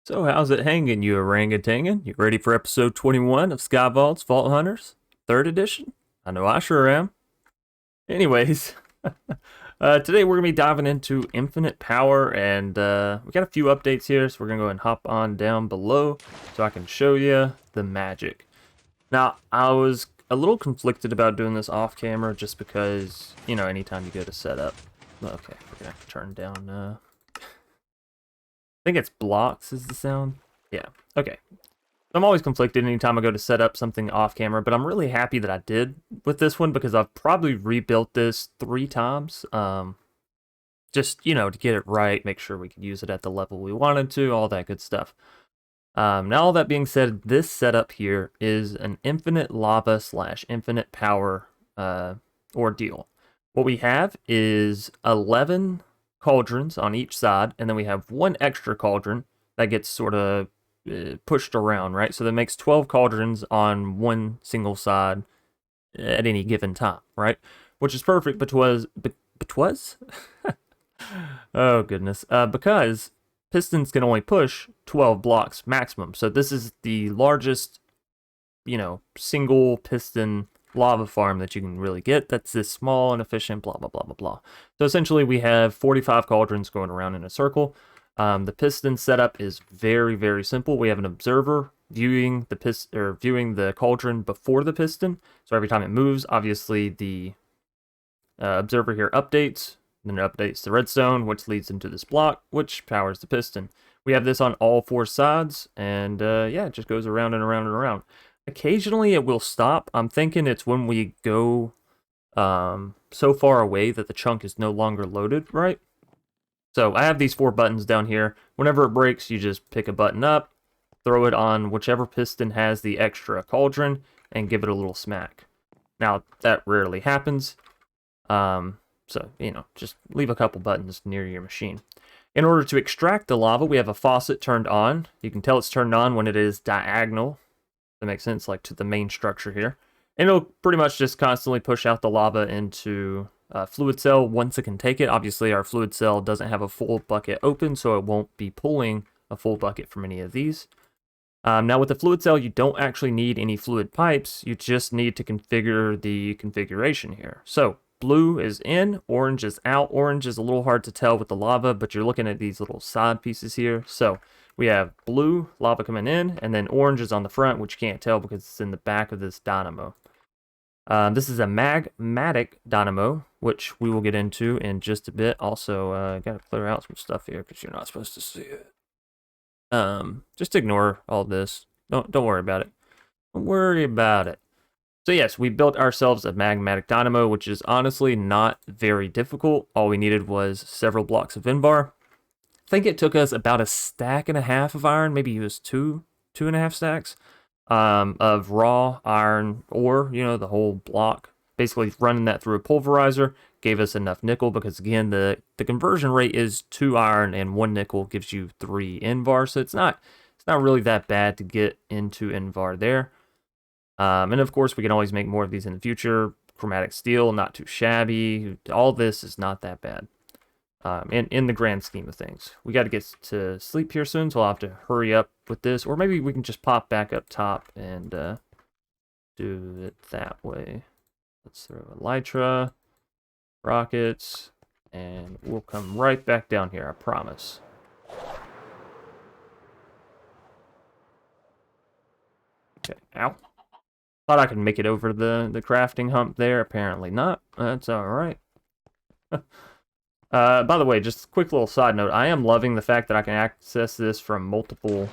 So how's it hanging, you orangutangan? You ready for episode 21 of Skyblock's Vault Hunters? 3rd edition? I know I sure am. Anyways, today we're going to be diving into infinite power, and we got a few updates here, so we're going to go and hop on down below so I can show you the magic. Now, I was a little conflicted about doing this off camera just because, you know, anytime you go to setup. Okay, we're going to have to turn down, I think it's blocks is the sound. Yeah, okay. I'm always conflicted anytime I go to set up something off camera, but I'm really happy that I did with this one because I've probably rebuilt this 3 times. Just, you know, to get it right, make sure we could use it at the level we wanted to, all that good stuff. Now, all that being said, this setup here is an infinite lava / infinite power ordeal. What we have is 11 cauldrons on each side, and then we have 1 extra cauldron that gets sort of pushed around, right? So that makes 12 cauldrons on 1 single side at any given time, right? Which is perfect because oh goodness, because pistons can only push 12 blocks maximum. So this is the largest, you know, single piston lava farm that you can really get that's this small and efficient, blah blah blah blah blah. So essentially we have 45 cauldrons going around in a circle. The piston setup is very simple. We have an observer viewing the cauldron before the piston, so every time it moves, obviously the observer here updates, then it updates the redstone, which leads into this block, which powers the piston. We have this on all 4 sides, and yeah, it just goes around and around and around. Occasionally it will stop. I'm thinking it's when we go so far away that the chunk is no longer loaded, right? So I have these 4 buttons down here. Whenever it breaks, you just pick a button up, throw it on whichever piston has the extra cauldron, and give it a little smack. Now, that rarely happens, so, you know, just leave a couple buttons near your machine. In order to extract the lava, we have a faucet turned on. You can tell it's turned on when it is diagonal. That makes sense, like to the main structure here. And it'll pretty much just constantly push out the lava into fluid cell once it can take it. Obviously, our fluid cell doesn't have a full bucket open, so it won't be pulling a full bucket from any of these. Now, with the fluid cell, you don't actually need any fluid pipes. You just need to configure the configuration here. So, blue is in, orange is out. Orange is a little hard to tell with the lava, but you're looking at these little side pieces here. So, we have blue lava coming in, and then orange is on the front, which you can't tell because it's in the back of this dynamo. This is a magmatic dynamo, which we will get into in just a bit. Also, gotta clear out some stuff here because you're not supposed to see it. Just ignore all this. Don't worry about it. Don't worry about it. So yes, we built ourselves a magmatic dynamo, which is honestly not very difficult. All we needed was several blocks of Invar. I think it took us about 1.5 stacks of iron, maybe it was 2.5 stacks of raw iron ore, you know, the whole block. Basically running that through a pulverizer gave us enough nickel because, again, the conversion rate is 2 iron and 1 nickel gives you 3 Invar, so it's not really that bad to get into Invar there. And of course, we can always make more of these in the future. Chromatic steel, not too shabby. All this is not that bad. In the grand scheme of things. We got to get to sleep here soon, so I'll have to hurry up with this, or maybe we can just pop back up top and do it that way. Let's throw elytra, rockets, and we'll come right back down here, I promise. Okay, ow. Thought I could make it over the crafting hump there, apparently not. That's alright. By the way, just a quick little side note, I am loving the fact that I can access this from multiple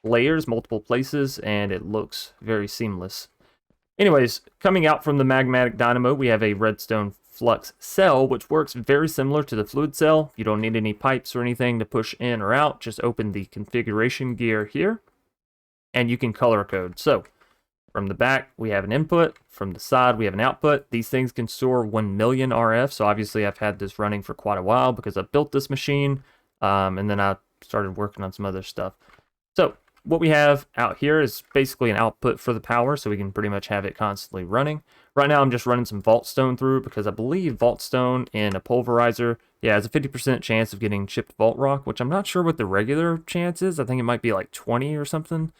layers, multiple places, and it looks very seamless. Anyways, coming out from the magmatic dynamo, we have a redstone flux cell, which works very similar to the fluid cell. You don't need any pipes or anything to push in or out. Just open the configuration gear here, and you can color code. So, from the back, we have an input. From the side, we have an output. These things can store 1 million RF, so obviously I've had this running for quite a while because I built this machine, and then I started working on some other stuff. So, what we have out here is basically an output for the power, so we can pretty much have it constantly running. Right now I'm just running some vault stone through because I believe vault stone in a pulverizer, yeah, has a 50% chance of getting chipped vault rock, which I'm not sure what the regular chance is. I think it might be like 20 or something,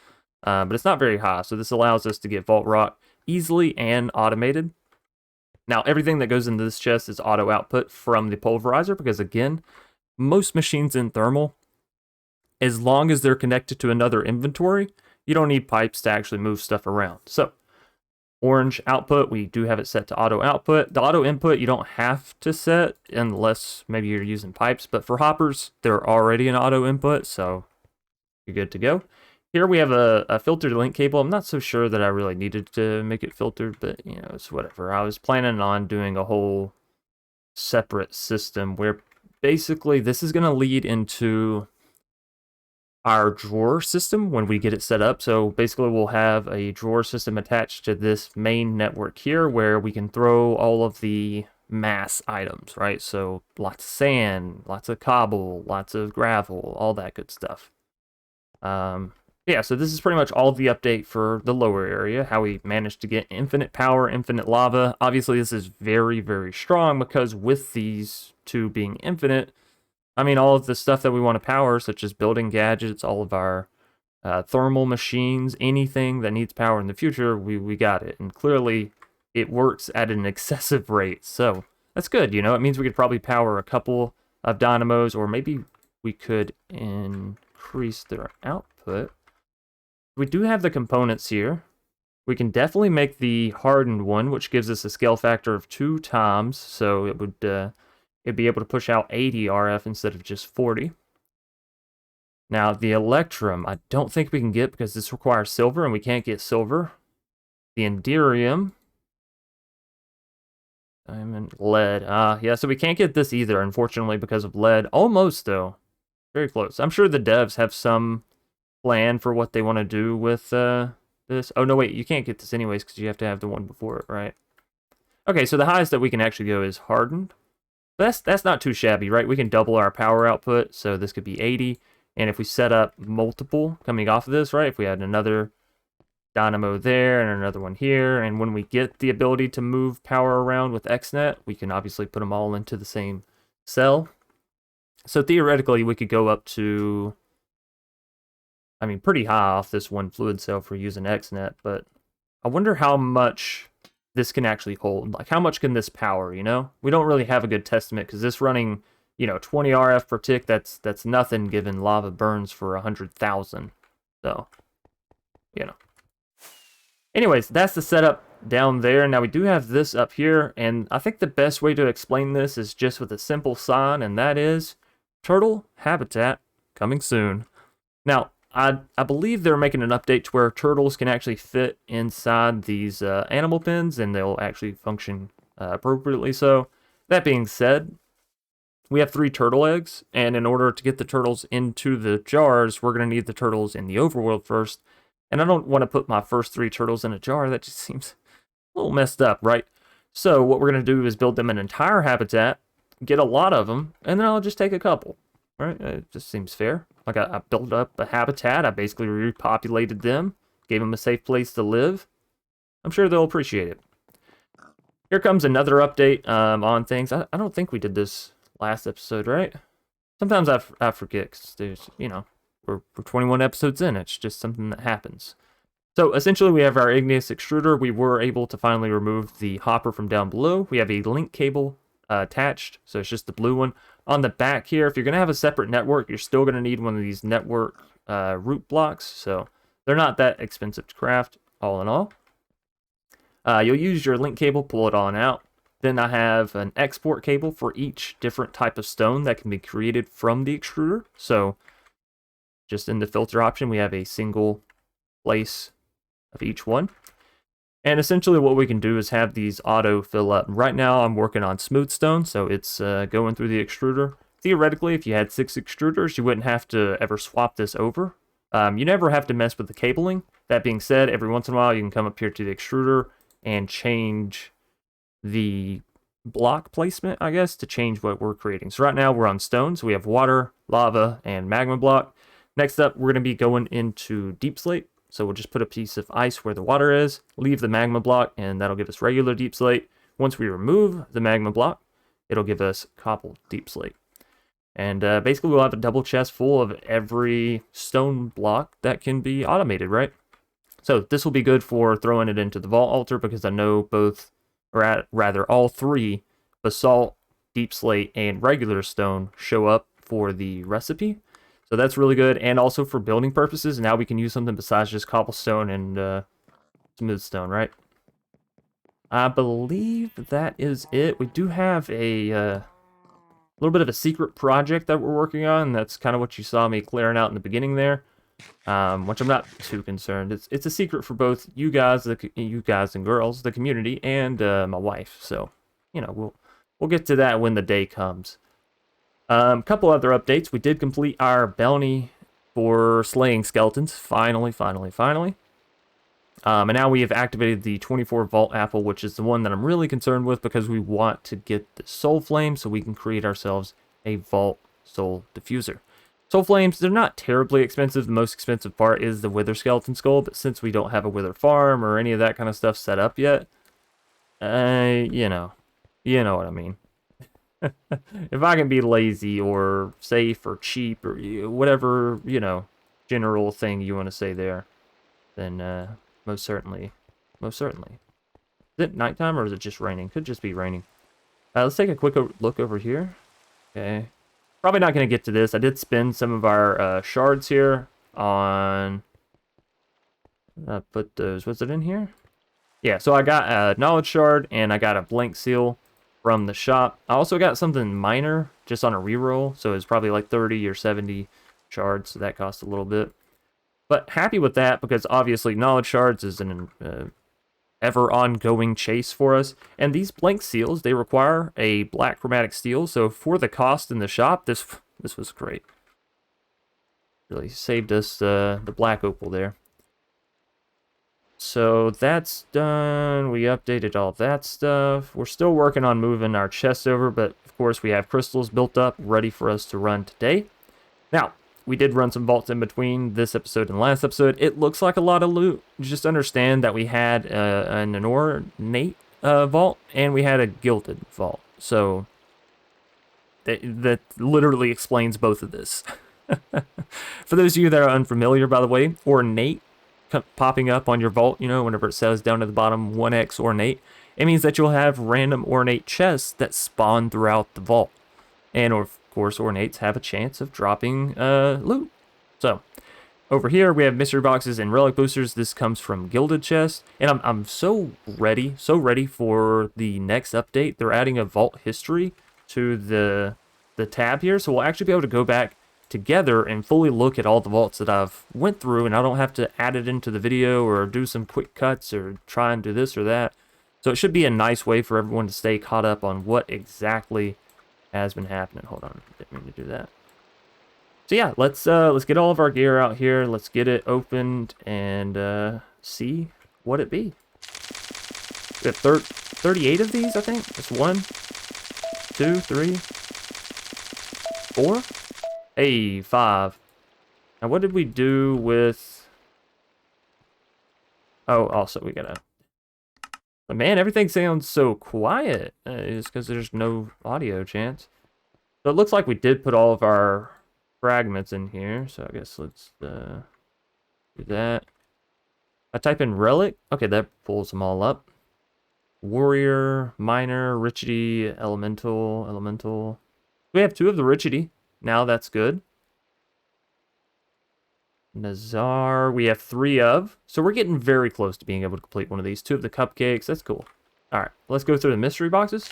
but it's not very high. So this allows us to get vault rock easily and automated. Now everything that goes into this chest is auto output from the pulverizer because, again, most machines in thermal, as long as they're connected to another inventory, you don't need pipes to actually move stuff around. So orange output, we do have it set to auto output. The auto input you don't have to set unless maybe you're using pipes, but for hoppers, they're already an auto input, so you're good to go. Here we have a filtered link cable. I'm not so sure that I really needed to make it filtered, but you know, it's whatever. I was planning on doing a whole separate system where basically this is going to lead into our drawer system when we get it set up. So basically we'll have a drawer system attached to this main network here where we can throw all of the mass items, right? So lots of sand, lots of cobble, lots of gravel, all that good stuff. Yeah, so this is pretty much all of the update for the lower area, how we managed to get infinite power, infinite lava. Obviously this is very, very strong because with these two being infinite, I mean, all of the stuff that we want to power, such as building gadgets, all of our thermal machines, anything that needs power in the future, we got it. And clearly, it works at an excessive rate. So that's good, you know? It means we could probably power a couple of dynamos, or maybe we could increase their output. We do have the components here. We can definitely make the hardened one, which gives us a scale factor of 2 times. So it would... it'd be able to push out 80 RF instead of just 40. Now, the Electrum, I don't think we can get because this requires silver, and we can't get silver. The Enderium, diamond, lead. Yeah, so we can't get this either, unfortunately, because of lead. Almost, though. Very close. I'm sure the devs have some plan for what they want to do with this. Oh, no, wait, you can't get this anyways because you have to have the one before it, right? Okay, so the highest that we can actually go is hardened. That's not too shabby, right? We can double our power output, so this could be 80. And if we set up multiple coming off of this, right? If we had another dynamo there and another one here, and when we get the ability to move power around with XNet, we can obviously put them all into the same cell. So theoretically, we could go up to, I mean, pretty high off this one fluid cell for using XNet, but I wonder how much this can actually hold. Like, how much can this power, you know? We don't really have a good testament because this running, you know, 20 RF per tick, that's nothing given lava burns for 100,000. So, you know. Anyways, that's the setup down there. Now we do have this up here, and I think the best way to explain this is just with a simple sign, and that is turtle habitat coming soon. Now, I believe they're making an update to where turtles can actually fit inside these animal pens, and they'll actually function appropriately. So, that being said, we have 3 turtle eggs, and in order to get the turtles into the jars, we're going to need the turtles in the overworld first. And I don't want to put my first 3 turtles in a jar. That just seems a little messed up, right? So what we're going to do is build them an entire habitat, get a lot of them, and then I'll just take a couple. Right? It just seems fair. Like, I built up a habitat, I basically repopulated them, gave them a safe place to live. I'm sure they'll appreciate it. Here comes another update on things. I don't think we did this last episode, right? Sometimes I forget, because there's, you know, we're 21 episodes in. It's just something that happens. So essentially we have our igneous extruder. We were able to finally remove the hopper from down below. We have a link cable attached, so it's just the blue one. On the back here, if you're going to have a separate network, you're still going to need one of these network root blocks, so they're not that expensive to craft, all in all. You'll use your link cable, pull it on out. Then I have an export cable for each different type of stone that can be created from the extruder. So just in the filter option, we have a single place of each one. And essentially what we can do is have these auto fill up. Right now I'm working on smooth stone, so it's going through the extruder. Theoretically, if you had 6 extruders, you wouldn't have to ever swap this over. You never have to mess with the cabling. That being said, every once in a while you can come up here to the extruder and change the block placement, I guess, to change what we're creating. So right now we're on stone, so we have water, lava, and magma block. Next up, we're going to be going into Deep Slate. So we'll just put a piece of ice where the water is, leave the magma block, and that'll give us regular Deep Slate. Once we remove the magma block, it'll give us cobbled Deep Slate. And basically, we'll have a double chest full of every stone block that can be automated, right? So this will be good for throwing it into the vault altar, because I know both, or rather all three, basalt, deep slate, and regular stone show up for the recipe. So that's really good, and also for building purposes. Now we can use something besides just cobblestone and smooth stone, right? I believe that is it. We do have a little bit of a secret project that we're working on. That's kind of what you saw me clearing out in the beginning there, which I'm not too concerned. It's a secret for both you guys, you guys and girls, the community, and my wife. So, you know, we'll get to that when the day comes. Couple other updates. We did complete our bounty for slaying skeletons. Finally. And now we have activated the 24 Vault Apple, which is the one that I'm really concerned with, because we want to get the Soul Flame so we can create ourselves a Vault Soul Diffuser. Soul Flames, they're not terribly expensive. The most expensive part is the Wither Skeleton Skull, but since we don't have a Wither farm or any of that kind of stuff set up yet, you know what I mean. If I can be lazy or safe or cheap or whatever, general thing you want to say there, then most certainly. Is it nighttime or is it just raining? Could just be raining. Let's take a quick look over here. Okay. Probably not going to get to this. I did spend some of our shards here on... put those... Was it in here? Yeah, so I got a knowledge shard and I got a blank seal from the shop. I also got something minor just on a reroll, so it's probably like 30 or 70 shards, so that cost a little bit. But happy with that, because obviously knowledge shards is an ever ongoing chase for us. And these blank seals, they require a black chromatic steel, so for the cost in the shop, this was great. Really saved us the black opal there. So that's done. We updated all that stuff. We're still working on moving our chests over, but of course we have crystals built up ready for us to run today. Now, we did run some vaults in between this episode and last episode. It looks like a lot of loot. Just understand that we had an ornate vault and we had a gilded vault. So that literally explains both of this. For those of you that are unfamiliar, by the way, ornate popping up on your vault, whenever it says down at the bottom 1x ornate, it means that you'll have random ornate chests that spawn throughout the vault. And of course, ornates have a chance of dropping loot. So, over here we have mystery boxes and relic boosters. This comes from gilded chests, and I'm so ready for the next update. They're adding a vault history to the tab here, so we'll actually be able to go back together and fully look at all the vaults that I've went through, and I don't have to add it into the video or do some quick cuts or try and do this or that. So it should be a nice way for everyone to stay caught up on what exactly has been happening. Hold on, didn't mean to do that. So yeah, let's get all of our gear out here. Let's get it opened and see what it be. We have 38 of these, I think. That's 1, 2, 3, 4. Hey, 5. Now, what did we do with... Oh, also, we gotta... But man, everything sounds so quiet. It's because there's no audio chance. So it looks like we did put all of our fragments in here. So I guess let's do that. I type in relic. Okay, that pulls them all up. Warrior, Miner, Richity, Elemental. We have 2 of the Richity. Now that's good. Nazar, we have 3 of. So we're getting very close to being able to complete one of these. 2 of the cupcakes, that's cool. Alright, let's go through the mystery boxes.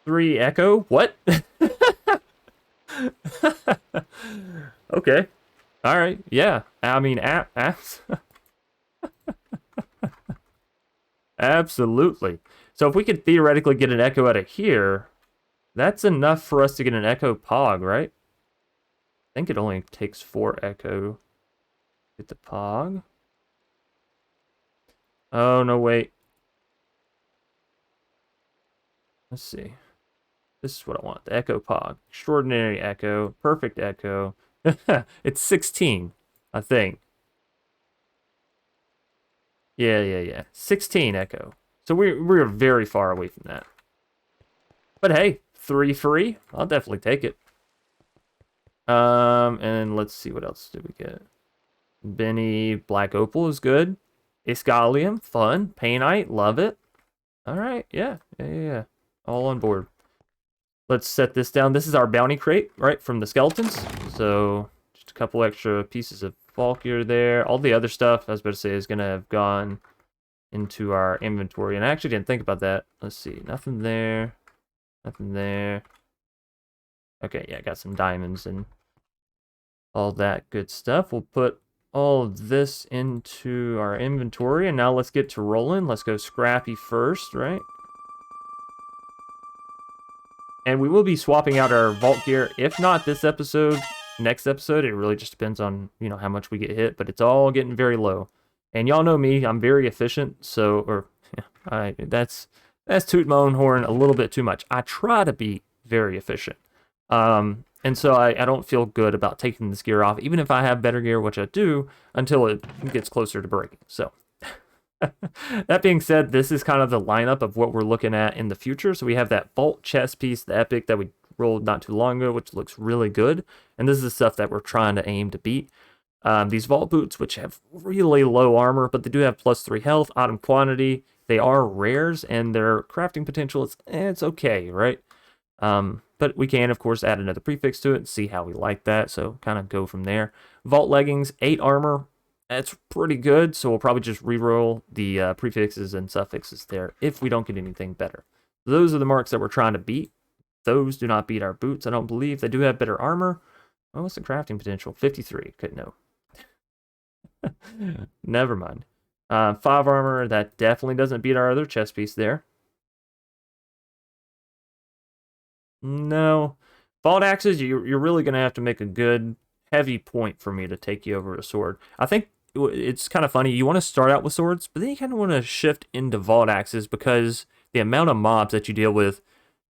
Three Echo, what? Okay. Alright, yeah. I mean, absolutely. So if we could theoretically get an Echo out of here, that's enough for us to get an Echo Pog, right? I think it only takes 4 Echo to get the Pog. Oh, no, wait. Let's see. This is what I want. The Echo Pog. Extraordinary Echo. Perfect Echo. It's 16, I think. Yeah. 16 Echo. So we're very far away from that. But hey, 3 free. I'll definitely take it. And let's see what else do we get. Benny Black Opal is good. Iscalium, fun. Painite, love it. All right, yeah. All on board. Let's set this down. This is our bounty crate, right, from the skeletons. So just a couple extra pieces of bulk gear there. All the other stuff, I was about to say, is going to have gone into our inventory. And I actually didn't think about that. Let's see. Nothing there. Nothing there. Okay, yeah, I got some diamonds and all that good stuff. We'll put all of this into our inventory. And now let's get to rolling. Let's go Scrappy first, right? And we will be swapping out our vault gear. If not this episode, next episode. It really just depends on, you know, how much we get hit. But it's all getting very low. And y'all know me. I'm very efficient. So, or yeah, that's toot my own horn a little bit too much. I try to be very efficient. And so I don't feel good about taking this gear off, even if I have better gear, which I do, until it gets closer to breaking. So that being said, this is kind of the lineup of what we're looking at in the future. So we have that vault chest piece, the epic that we rolled not too long ago, which looks really good. And this is the stuff that we're trying to aim to beat. These vault boots, which have really low armor, but they do have +3 health, item quantity. They are rares, and their crafting potential is it's okay, right? But we can, of course, add another prefix to it and see how we like that. So kind of go from there. Vault leggings, 8 armor. That's pretty good. So we'll probably just reroll the prefixes and suffixes there if we don't get anything better. Those are the marks that we're trying to beat. Those do not beat our boots, I don't believe. They do have better armor. Oh, what's the crafting potential? 53. Couldn't know. Never mind. 5 armor. That definitely doesn't beat our other chest piece there. No. Vault axes, you're really going to have to make a good, heavy point for me to take you over a sword. I think it's kind of funny. You want to start out with swords, but then you kind of want to shift into vault axes because the amount of mobs that you deal with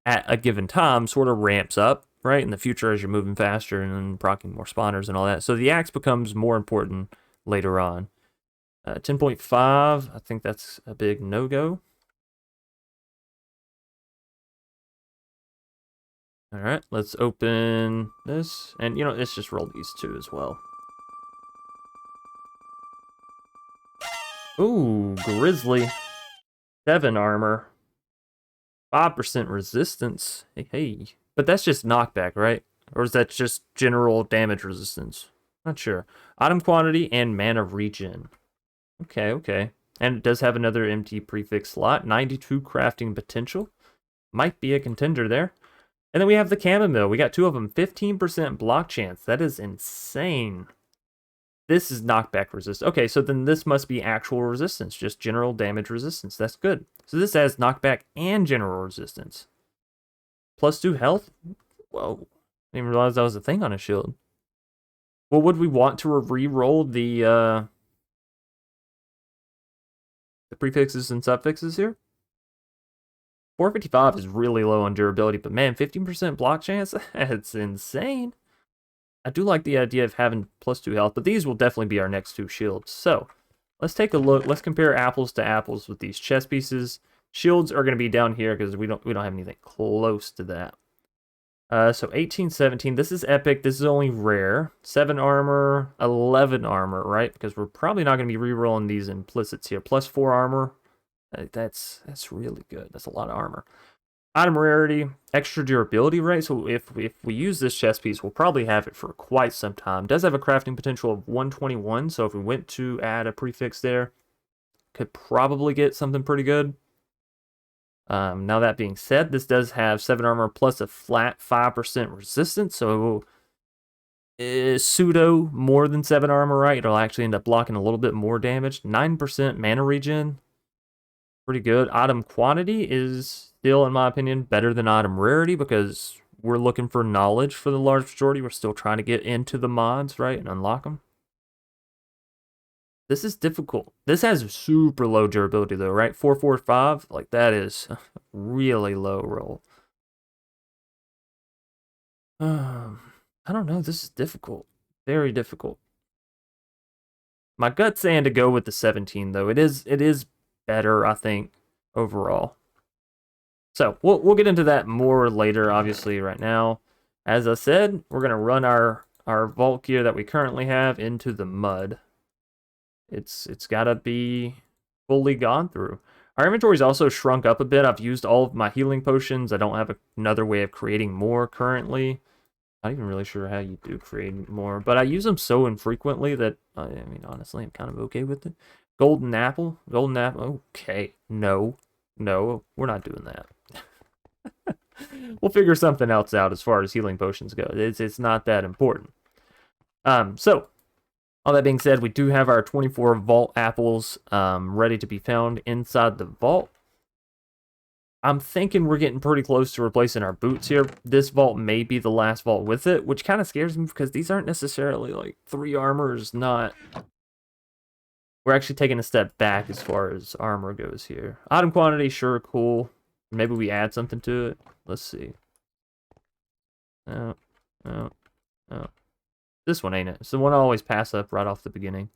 at a given time sort of ramps up, right, in the future as you're moving faster and proccing more spawners and all that. So the axe becomes more important later on. 10.5, I think that's a big no-go. All right, let's open this. And, you know, let's just roll these two as well. Ooh, Grizzly. 7 armor. 5% resistance. Hey. But that's just knockback, right? Or is that just general damage resistance? Not sure. Item quantity and mana regen. Okay. And it does have another empty prefix slot. 92 crafting potential. Might be a contender there. And then we have the chamomile. We got 2 of them. 15% block chance. That is insane. This is knockback resistance. Okay, so then this must be actual resistance. Just general damage resistance. That's good. So this has knockback and general resistance. +2 health? Whoa. I didn't realize that was a thing on a shield. Well, would we want to re-roll the prefixes and suffixes here? 455 is really low on durability, but man, 15% block chance? That's insane. I do like the idea of having +2 health, but these will definitely be our next 2 shields. So, let's take a look. Let's compare apples to apples with these chest pieces. Shields are going to be down here because we don't have anything close to that. So 18, 17. This is epic. This is only rare. 7 armor, 11 armor, right? Because we're probably not going to be re-rolling these implicits here. +4 armor. That's really good. That's a lot of armor. Item rarity, extra durability, right? So if we use this chest piece, we'll probably have it for quite some time. It does have a crafting potential of 121, so if we went to add a prefix there, could probably get something pretty good. Now that being said, this does have 7 armor plus a flat 5% resistance, so pseudo more than 7 armor, right? It'll actually end up blocking a little bit more damage. 9% mana regen. Pretty good. Item quantity is still, in my opinion, better than item rarity because we're looking for knowledge for the large majority. We're still trying to get into the mods, right, and unlock them. This is difficult. This has super low durability, though, right? 445, like that is really low roll. I don't know. This is difficult. Very difficult. My gut's saying to go with the 17 though. It is better, I think, overall. So we'll get into that more later, obviously, right now. As I said, we're gonna run our vault gear that we currently have into the mud. It's gotta be fully gone through. Our inventory's also shrunk up a bit. I've used all of my healing potions. I don't have another way of creating more currently. Not even really sure how you do create more, but I use them so infrequently that, I mean, honestly, I'm kind of okay with it. Golden apple. Okay, no, we're not doing that. We'll figure something else out as far as healing potions go. It's not that important. So all that being said, we do have our 24 vault apples ready to be found inside the vault. I'm thinking we're getting pretty close to replacing our boots here. This vault may be the last vault with it, which kind of scares me because these aren't necessarily like 3 armors, not... We're actually taking a step back as far as armor goes here. Item quantity, sure, cool. Maybe we add something to it. Let's see. No. This one ain't it. It's the one I always pass up right off the beginning.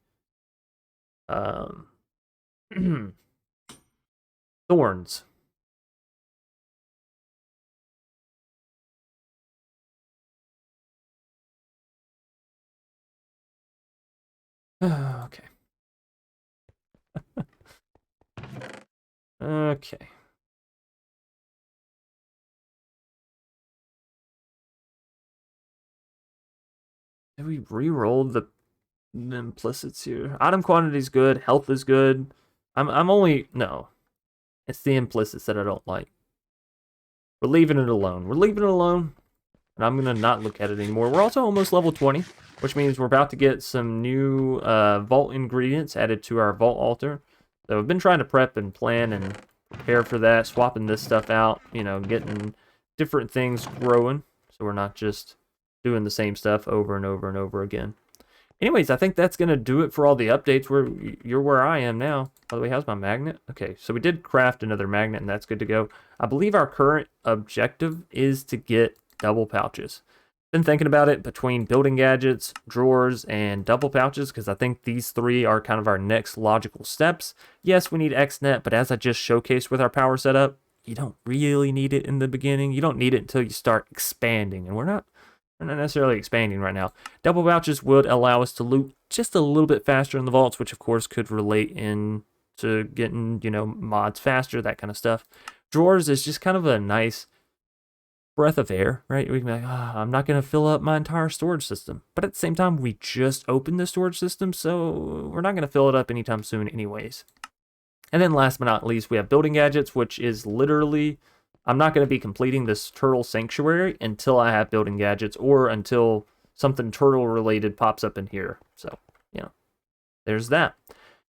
Thorns. Okay. Okay. Did we re-roll the implicits here? Item quantity is good. Health is good. I'm only... No. It's the implicits that I don't like. We're leaving it alone. We're leaving it alone. And I'm going to not look at it anymore. We're also almost level 20, which means we're about to get some new vault ingredients added to our vault altar. So I've been trying to prep and plan and prepare for that, swapping this stuff out, you know, getting different things growing. So we're not just doing the same stuff over and over and over again. Anyways, I think that's going to do it for all the updates. You're where I am now. By the way, how's my magnet? Okay, so we did craft another magnet, and that's good to go. I believe our current objective is to get double pouches. Been thinking about it between building gadgets, drawers, and double pouches, because I think these 3 are kind of our next logical steps. Yes, we need XNet, but as I just showcased with our power setup, you don't really need it in the beginning. You don't need it until you start expanding, and we're not necessarily expanding right now. Double pouches would allow us to loot just a little bit faster in the vaults, which of course could relate into getting, you know, mods faster, that kind of stuff. Drawers is just kind of a nice breath of air, right? We can be like, I'm not going to fill up my entire storage system. But at the same time, we just opened the storage system, so we're not going to fill it up anytime soon anyways. And then last but not least, we have building gadgets, which is literally... I'm not going to be completing this turtle sanctuary until I have building gadgets or until something turtle related pops up in here. So, you know, there's that.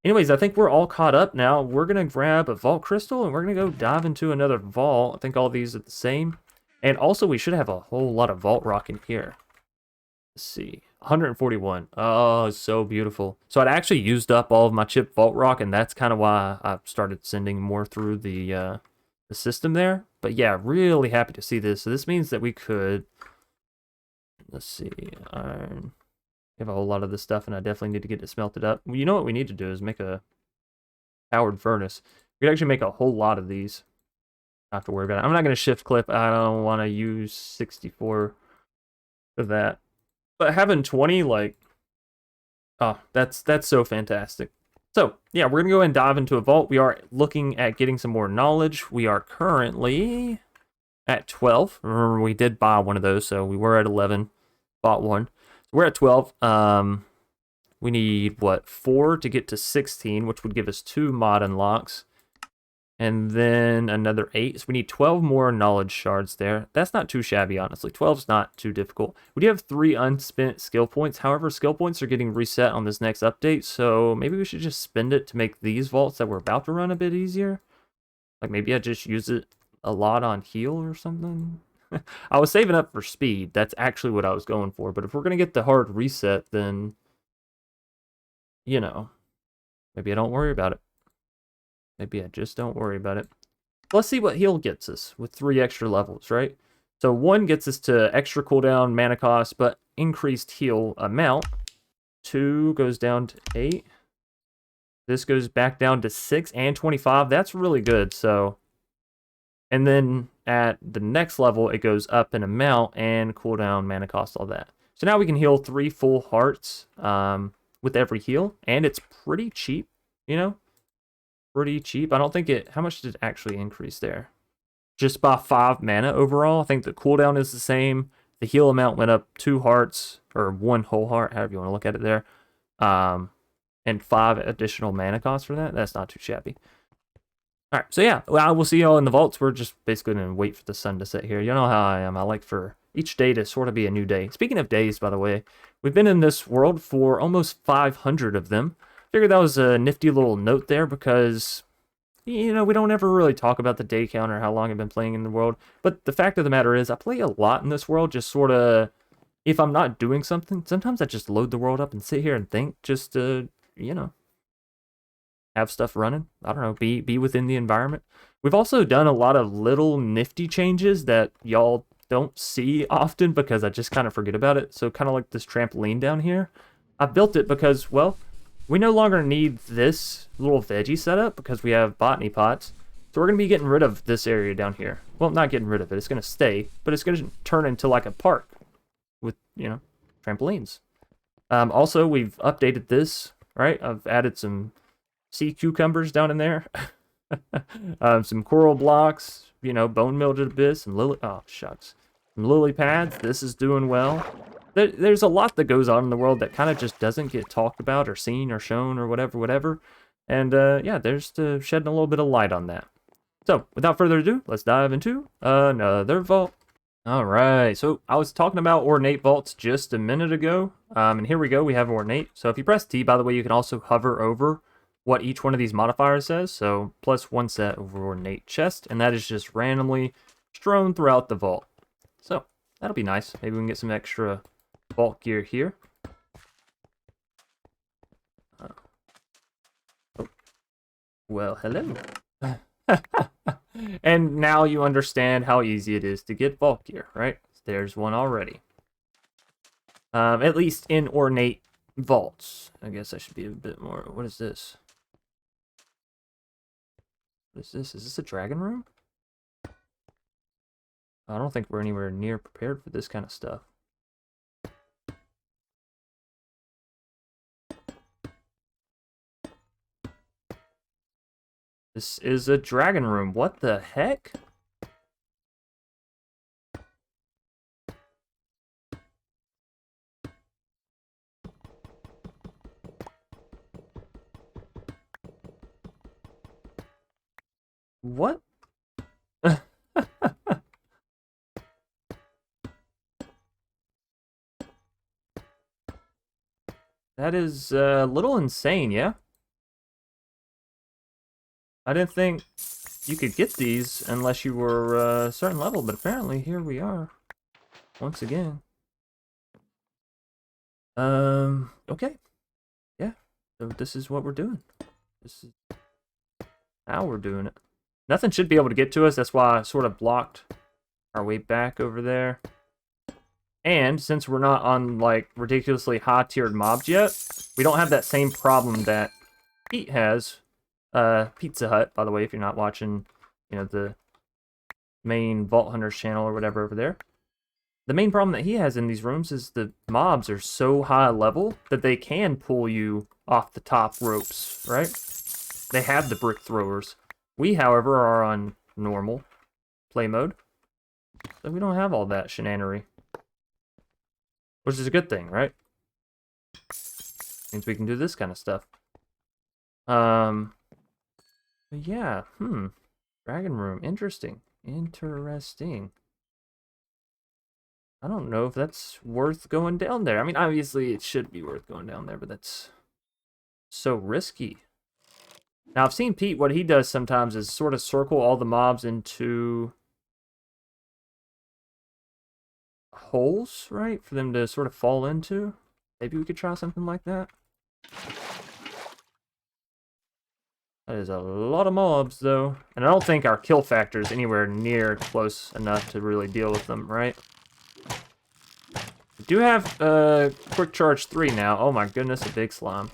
Anyways, I think we're all caught up now. We're going to grab a vault crystal and we're going to go dive into another vault. I think all these are the same. And also we should have a whole lot of vault rock in here. Let's see. 141. Oh, it's so beautiful. So I'd actually used up all of my chip vault rock, and that's kind of why I started sending more through the system there. But yeah, really happy to see this. So this means that we could, let's see, iron. We have a whole lot of this stuff, and I definitely need to get it smelted up. Well, you know what we need to do is make a powered furnace. We could actually make a whole lot of these. Not have to worry about it. I'm not going to shift clip. I don't want to use 64 for that. But having 20, like, oh, that's so fantastic. So, yeah, we're going to go and dive into a vault. We are looking at getting some more knowledge. We are currently at 12. Remember, we did buy one of those, so we were at 11. Bought one. So we're at 12. We need, what, 4 to get to 16, which would give us 2 mod unlocks. And then another 8. So we need 12 more knowledge shards there. That's not too shabby, honestly. 12's not too difficult. We do have 3 unspent skill points. However, skill points are getting reset on this next update. So maybe we should just spend it to make these vaults that we're about to run a bit easier. Like maybe I just use it a lot on heal or something. I was saving up for speed. That's actually what I was going for. But if we're going to get the hard reset, then, you know, maybe I don't worry about it. Maybe I just don't worry about it. Let's see what heal gets us with 3 extra levels, right? So 1 gets us to extra cooldown, mana cost, but increased heal amount. 2 goes down to 8. This goes back down to 6 and 25. That's really good. So, and then at the next level, it goes up in amount and cooldown, mana cost, all that. So now we can heal 3 full hearts with every heal, and it's pretty cheap, you know? Pretty cheap. I don't think it... How much did it actually increase there? Just by 5 mana overall. I think the cooldown is the same. The heal amount went up 2 hearts, or 1 whole heart, however you want to look at it there. And 5 additional mana costs for that. That's not too shabby. Alright, so yeah, well, I will see y'all in the vaults. We're just basically going to wait for the sun to set here. You know how I am. I like for each day to sort of be a new day. Speaking of days, by the way, we've been in this world for almost 500 of them. Figured that was a nifty little note there because, you know, we don't ever really talk about the day count or how long I've been playing in the world. But the fact of the matter is, I play a lot in this world, just sort of, if I'm not doing something, sometimes I just load the world up and sit here and think, just to, you know, have stuff running. I don't know, be within the environment. We've also done a lot of little nifty changes that y'all don't see often because I just kind of forget about it. So kind of like this trampoline down here. I built it because, well, we no longer need this little veggie setup because we have botany pots. So we're going to be getting rid of this area down here. Well, not getting rid of it. It's going to stay, but it's going to turn into like a park with, you know, trampolines. Also, we've updated this, right? I've added some sea cucumbers down in there. Some coral blocks, you know, bone melded abyss, and lily... Oh, shucks. Some lily pads. This is doing well. There's a lot that goes on in the world that kind of just doesn't get talked about or seen or shown or whatever. And, yeah, there's shedding a little bit of light on that. So, without further ado, let's dive into another vault. Alright, so I was talking about ornate vaults just a minute ago. And here we go, we have ornate. So if you press T, by the way, you can also hover over what each one of these modifiers says. So +1 set over ornate chest, and that is just randomly strewn throughout the vault. So that'll be nice. Maybe we can get some extra vault gear here. Oh. Well, hello. And now you understand how easy it is to get vault gear, right? There's one already. At least in ornate vaults. I guess I should be a bit more... What is this? What is this? Is this a dragon room? I don't think we're anywhere near prepared for this kind of stuff. This is a dragon room. What the heck? What? That is a little insane, yeah? I didn't think you could get these unless you were a certain level, but apparently here we are. Once again. Okay. Yeah, so this is what we're doing. This is how we're doing it. Nothing should be able to get to us, that's why I sort of blocked our way back over there. And since we're not on, like, ridiculously high-tiered mobs yet, we don't have that same problem that Pete has. Pizza Hut, by the way, if you're not watching, you know, the main Vault Hunters channel or whatever over there. The main problem that he has in these rooms is the mobs are so high level that they can pull you off the top ropes, right? They have the brick throwers. We, however, are on normal play mode, so we don't have all that shenanery. Which is a good thing, right? Means we can do this kind of stuff. Yeah, Dragon room, interesting. Interesting. I don't know if that's worth going down there. I mean, obviously it should be worth going down there, but that's so risky. Now, I've seen Pete, what he does sometimes is sort of circle all the mobs into holes, right? For them to sort of fall into. Maybe we could try something like that. That is a lot of mobs, though. And I don't think our kill factor is anywhere near close enough to really deal with them, right? We do have Quick Charge 3 now. Oh my goodness, a big slime.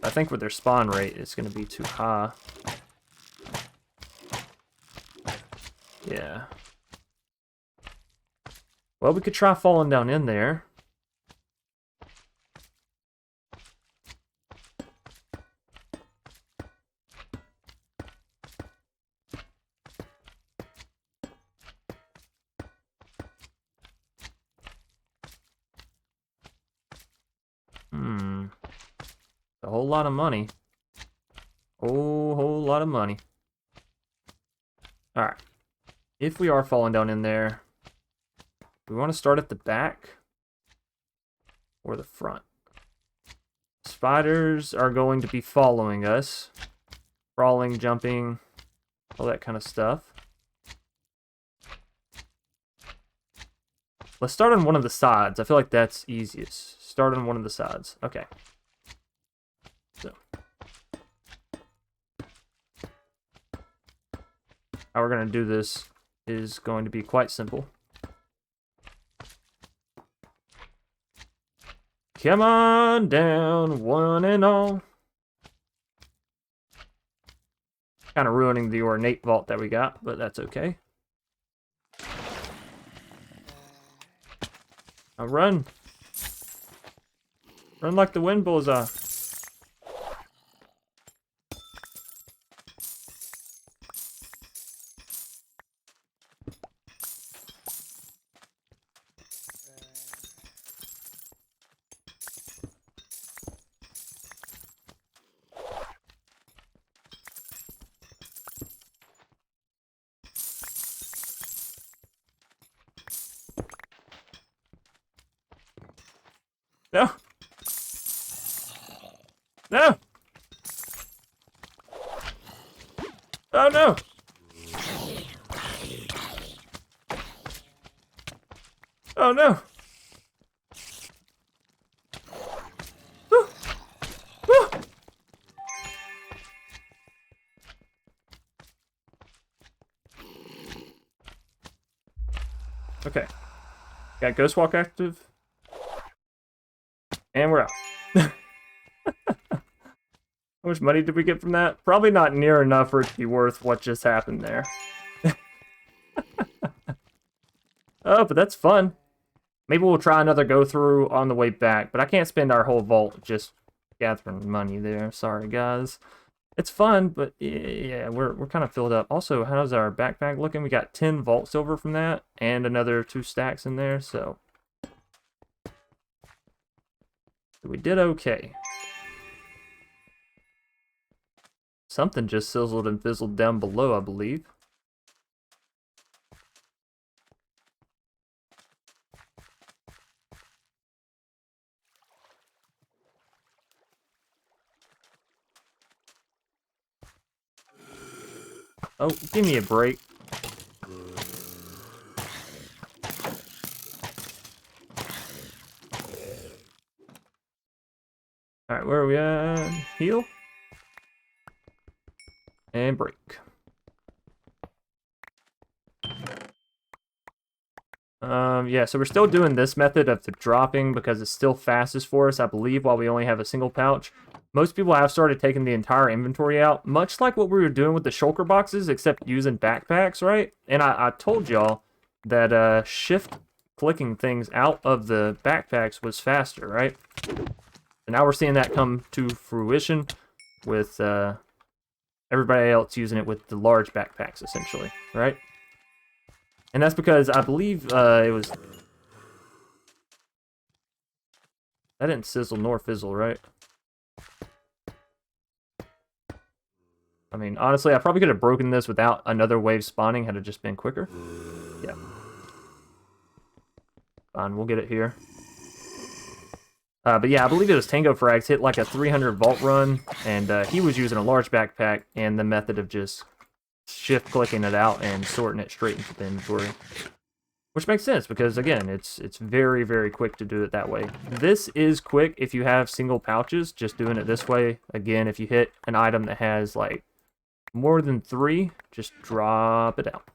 I think with their spawn rate, it's going to be too high. Yeah. Well, we could try falling down in there. A whole lot of money. Whole lot of money. Alright. If we are falling down in there, we want to start at the back or the front. Spiders are going to be following us. Crawling, jumping, all that kind of stuff. Let's start on one of the sides. I feel like that's easiest. Start on one of the sides. Okay. So. How we're going to do this is going to be quite simple. Come on down, one and all. Kind of ruining the ornate vault that we got, but that's okay. Now run. Run like the wind bullseye. No! No! Oh no! Oh no! Woo! Woo! Okay. Got Ghost Walk active. And we're out. How much money did we get from that? Probably not near enough for it to be worth what just happened there. Oh, but that's fun. Maybe we'll try another go-through on the way back, but I can't spend our whole vault just gathering money there. Sorry, guys. It's fun, but yeah, we're kind of filled up. Also, how's our backpack looking? We got 10 vault silver from that, and another 2 stacks in there, so... we did okay. Something just sizzled and fizzled down below, I believe. Oh, give me a break. Alright, where are we at? Heal. And break. Yeah, so we're still doing this method of the dropping because it's still fastest for us, I believe, while we only have a single pouch. Most people have started taking the entire inventory out, much like what we were doing with the shulker boxes, except using backpacks, right? And I told y'all that shift clicking things out of the backpacks was faster, right? And now we're seeing that come to fruition with everybody else using it with the large backpacks, essentially, right? And that's because I believe it was... That didn't sizzle nor fizzle, right? I mean, honestly, I probably could have broken this without another wave spawning had it just been quicker. Yeah. Fine, we'll get it here. But yeah, I believe it was Tango Frags hit like a 300 vault run, and he was using a large backpack and the method of just shift clicking it out and sorting it straight into the inventory. Which makes sense because, again, it's very, very quick to do it that way. This is quick if you have single pouches, just doing it this way. Again, if you hit an item that has, like, more than 3, just drop it out.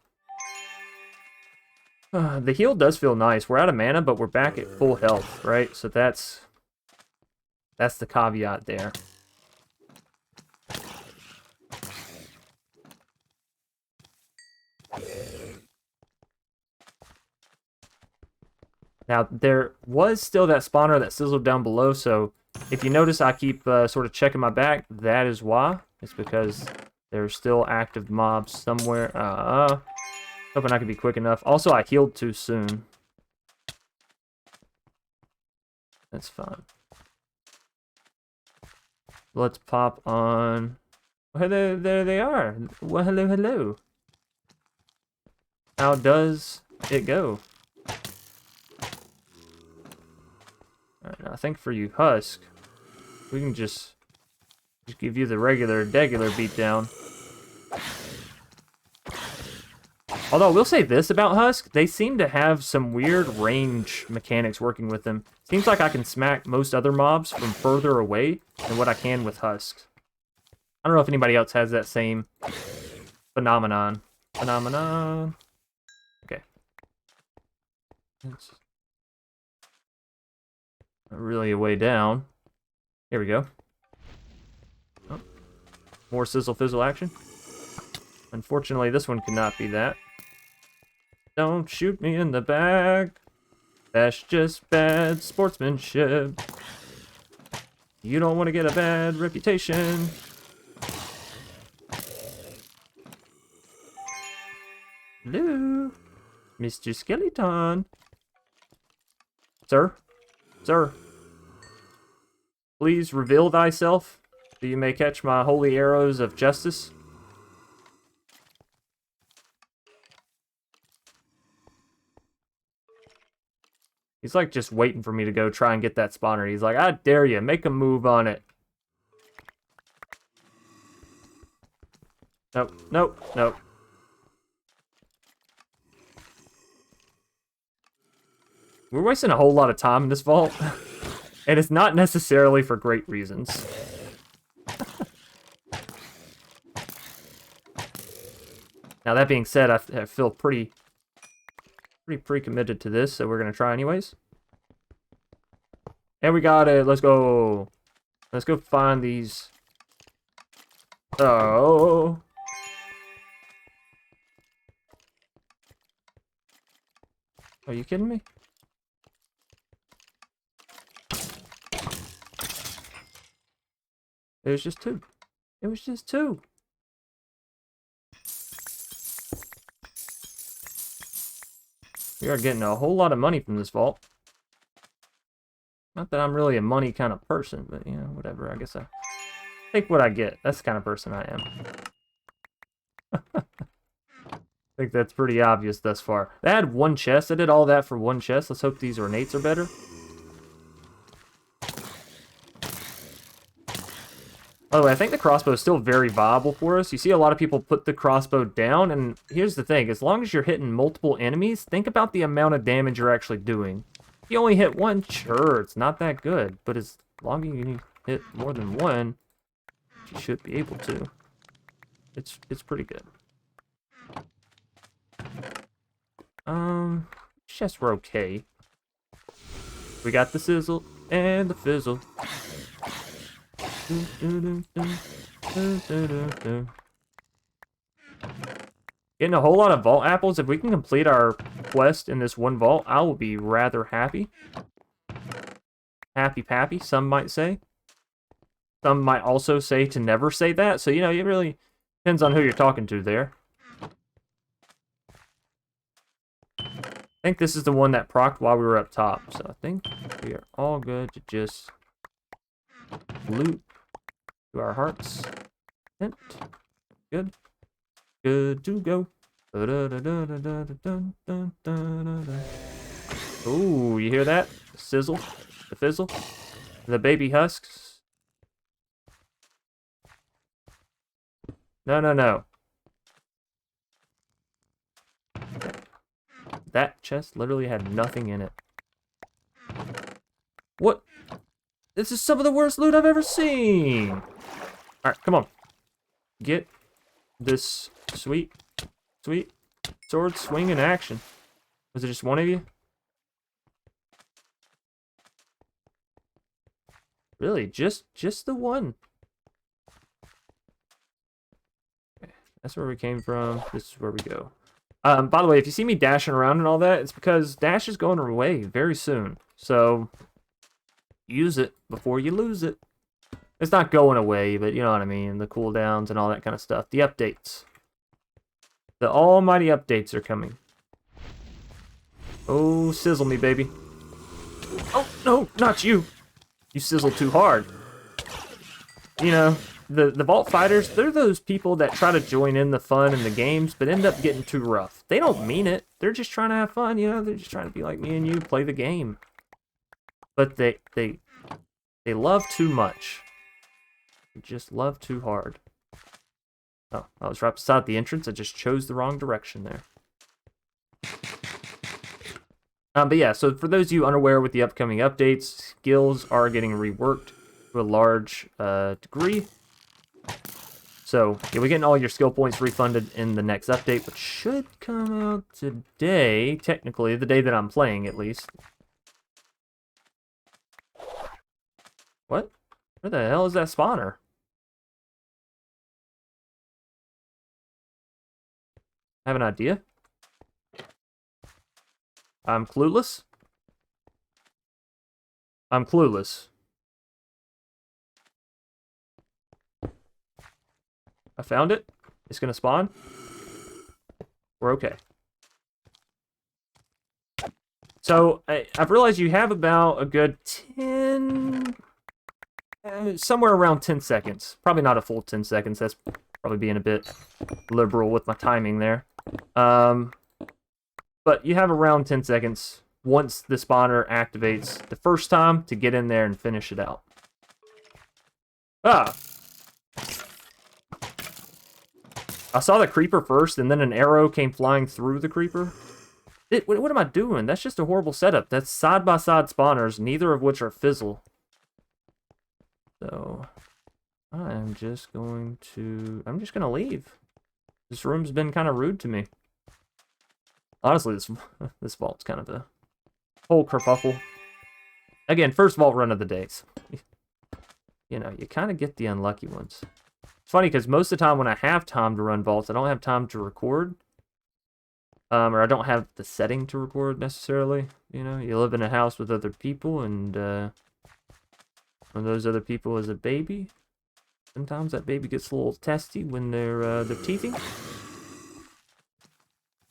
The heal does feel nice. We're out of mana, but we're back at full health, right? So that's the caveat there. Now, there was still that spawner that sizzled down below, so if you notice I keep sort of checking my back, that is why. It's because there's still active mobs somewhere. Hoping I can be quick enough. Also, I healed too soon. That's fine. Let's pop on... Oh, there they are. Well, hello, hello. How does it go? Alright, now I think for you Husk, we can just give you the regular beatdown. Although I will say this about Husk, they seem to have some weird range mechanics working with them. Seems like I can smack most other mobs from further away than what I can with Husks. I don't know if anybody else has that same phenomenon. Okay. It's really a way down. Here we go. Oh. More sizzle fizzle action. Unfortunately, this one could not be that. Don't shoot me in the back. That's just bad sportsmanship. You don't want to get a bad reputation. Hello, Mr. Skeleton. Sir? Sir? Please reveal thyself, that you may catch my holy arrows of justice. He's like just waiting for me to go try and get that spawner. He's like, I dare you, make a move on it. Nope, nope, nope. We're wasting a whole lot of time in this vault. And it's not necessarily for great reasons. Now that being said, I feel pretty pre-committed to this, so we're gonna try anyways. And we got it. Let's go. Let's go find these. Oh. Are you kidding me? It was just 2. It was just 2. We are getting a whole lot of money from this vault. Not that I'm really a money kind of person, but, you know, whatever. I guess I take what I get. That's the kind of person I am. I think that's pretty obvious thus far. They had 1 chest. I did all that for 1 chest. Let's hope these ornates are better. By the way, I think the crossbow is still very viable for us. You see a lot of people put the crossbow down, and here's the thing. As long as you're hitting multiple enemies, think about the amount of damage you're actually doing. If you only hit 1, sure, it's not that good. But as long as you hit more than 1, you should be able to. It's pretty good. Chests were okay. We got the sizzle and the fizzle. Getting a whole lot of vault apples. If we can complete our quest in this 1 vault, I will be rather happy. Happy pappy, some might say. Some might also say to never say that. So, you know, it really depends on who you're talking to there. I think this is the one that procced while we were up top. So I think we are all good to just loot to our hearts. Good. Good to go. Ooh, you hear that? The sizzle, the fizzle, the baby husks. No. That chest literally had nothing in it. What? This is some of the worst loot I've ever seen. Alright, come on. Get this sweet sword swing in action. Was it just one of you? Really, just the one. Okay, that's where we came from. This is where we go. By the way, if you see me dashing around and all that, it's because Dash is going away very soon. So, use it before you lose it. It's not going away, but you know what I mean. The cooldowns and all that kind of stuff. The updates. The almighty updates are coming. Oh, sizzle me, baby. Oh, no, not you. You sizzle too hard. You know, the Vault Fighters, they're those people that try to join in the fun in the games, but end up getting too rough. They don't mean it. They're just trying to have fun, you know? They're just trying to be like me and you, play the game. But they love too much. They just love too hard. Oh, I was right beside the entrance. I just chose the wrong direction there. But yeah, so for those of you unaware with the upcoming updates, skills are getting reworked to a large degree. So, yeah, we're getting all your skill points refunded in the next update, which should come out today, technically, the day that I'm playing, at least. What? Where the hell is that spawner? I have an idea. I'm clueless. I'm clueless. I found it. It's gonna spawn. We're okay. So, I've realized you have about a good 10... somewhere around 10 seconds. Probably not a full 10 seconds. That's probably being a bit liberal with my timing there. But you have around 10 seconds once the spawner activates the first time to get in there and finish it out. Ah! I saw the creeper first, and then an arrow came flying through the creeper. What am I doing? That's just a horrible setup. That's side-by-side spawners, neither of which are fizzle. So, I'm just going to leave. This room's been kind of rude to me. Honestly, this vault's kind of a whole kerfuffle. Again, first vault run of the day. So, you know, you kind of get the unlucky ones. It's funny because most of the time when I have time to run vaults, I don't have time to record. Or I don't have the setting to record necessarily. You know, you live in a house with other people, and one of those other people is a baby. Sometimes that baby gets a little testy when they're teething.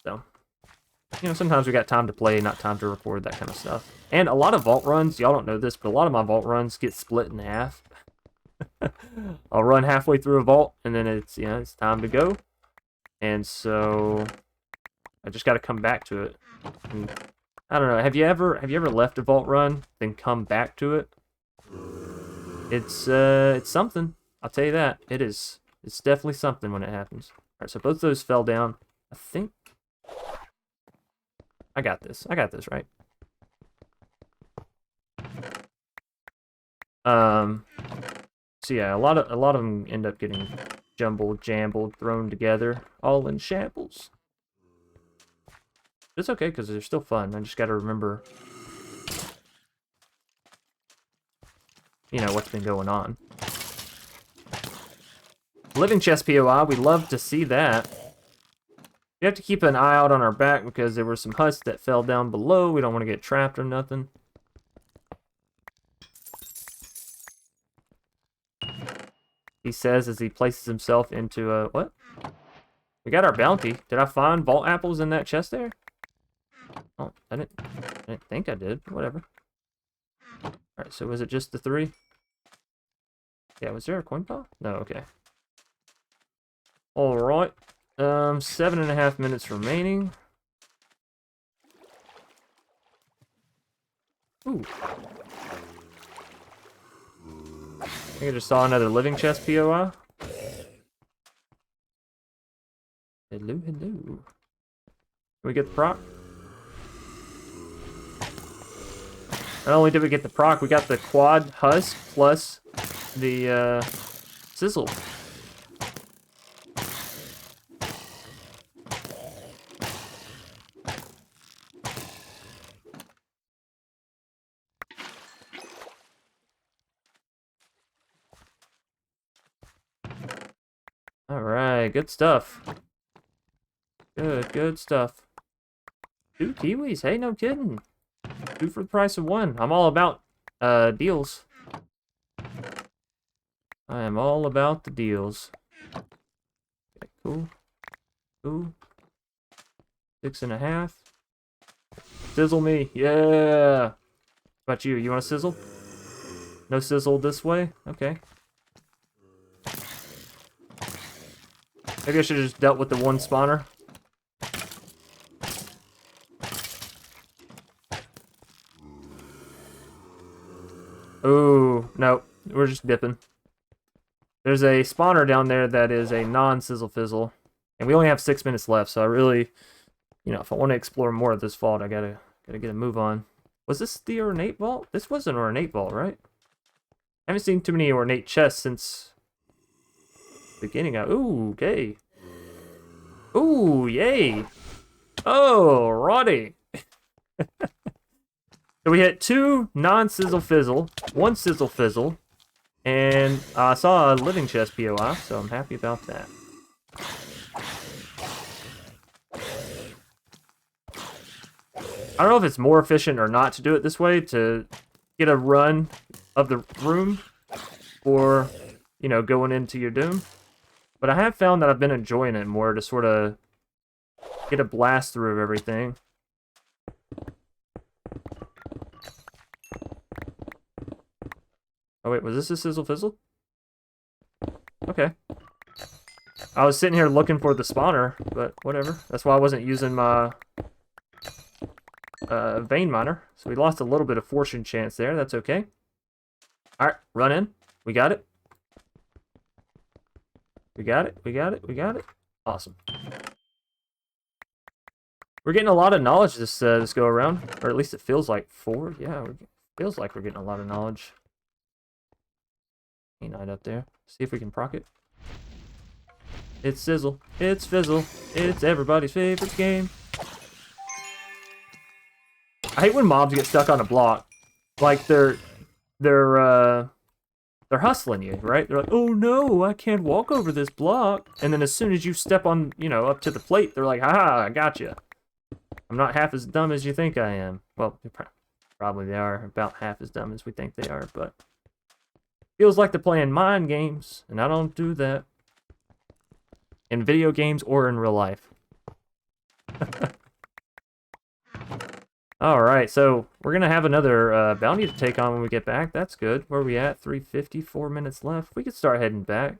So, you know, sometimes we got time to play, not time to record, that kind of stuff. And a lot of vault runs, y'all don't know this, but a lot of my vault runs get split in half. I'll run halfway through a vault, and then it's, you know, it's time to go. And so, I just got to come back to it. And, I don't know, have you ever left a vault run, then come back to it? It's something. I'll tell you that. It is. It's definitely something when it happens. Alright, so both of those fell down. I think I got this. I got this, right? So yeah, a lot of them end up getting jumbled, jambled, thrown together, all in shambles. It's okay because they're still fun. I just got to remember, you know, what's been going on. Living chest POI, we love to see that. We have to keep an eye out on our back because there were some husks that fell down below. We don't want to get trapped or nothing. He says as he places himself into a... What? We got our bounty. Did I find vault apples in that chest there? Oh, I didn't think I did. Whatever. Alright, so was it just the 3? Yeah, was there a coin pile? No, okay. Alright. 7.5 minutes remaining. Ooh. I think I just saw another living chest POI. Hello, hello. Can we get the prop? Not only did we get the proc, we got the quad husk plus the sizzle. Alright, good stuff. Good stuff. 2 kiwis, hey, no kidding. 2 for the price of 1. I'm all about deals. I am all about the deals. Okay, cool. Cool. 6.5. Sizzle me, yeah! How about you? You want to sizzle? No sizzle this way? Okay. Maybe I should have just dealt with the 1 spawner. Ooh, no. We're just dipping. There's a spawner down there that is a non-sizzle fizzle. And we only have 6 minutes left, so I really, you know, if I want to explore more of this vault, I gotta get a move on. Was this the ornate vault? This was an ornate vault, right? I haven't seen too many ornate chests since the beginning of... Ooh, okay. Ooh, yay. Oh, Roddy. So we hit 2 non-sizzle fizzle, 1 sizzle fizzle, and I saw a living chest POI, so I'm happy about that. I don't know if it's more efficient or not to do it this way, to get a run of the room, or, you know, going into your doom. But I have found that I've been enjoying it more to sort of get a blast through of everything. Oh wait, was this a sizzle fizzle? Okay. I was sitting here looking for the spawner, but whatever. That's why I wasn't using my vein miner. So we lost a little bit of fortune chance there. That's okay. Alright, run in. We got it. We got it. We got it. We got it. Awesome. We're getting a lot of knowledge this go around. Or at least it feels like 4. Yeah, it feels like we're getting a lot of knowledge. Knight up there. See if we can proc it. It's sizzle. It's fizzle. It's everybody's favorite game. I hate when mobs get stuck on a block. Like they're hustling you, right? They're like, oh no, I can't walk over this block. And then as soon as you step on, you know, up to the plate, they're like, haha, I got you. I'm not half as dumb as you think I am. Well, probably they are about half as dumb as we think they are, but feels like they're playing mind games, and I don't do that. In video games or in real life. Alright, so we're going to have another bounty to take on when we get back. That's good. Where are we at? 3:50, 4 minutes left. We could start heading back.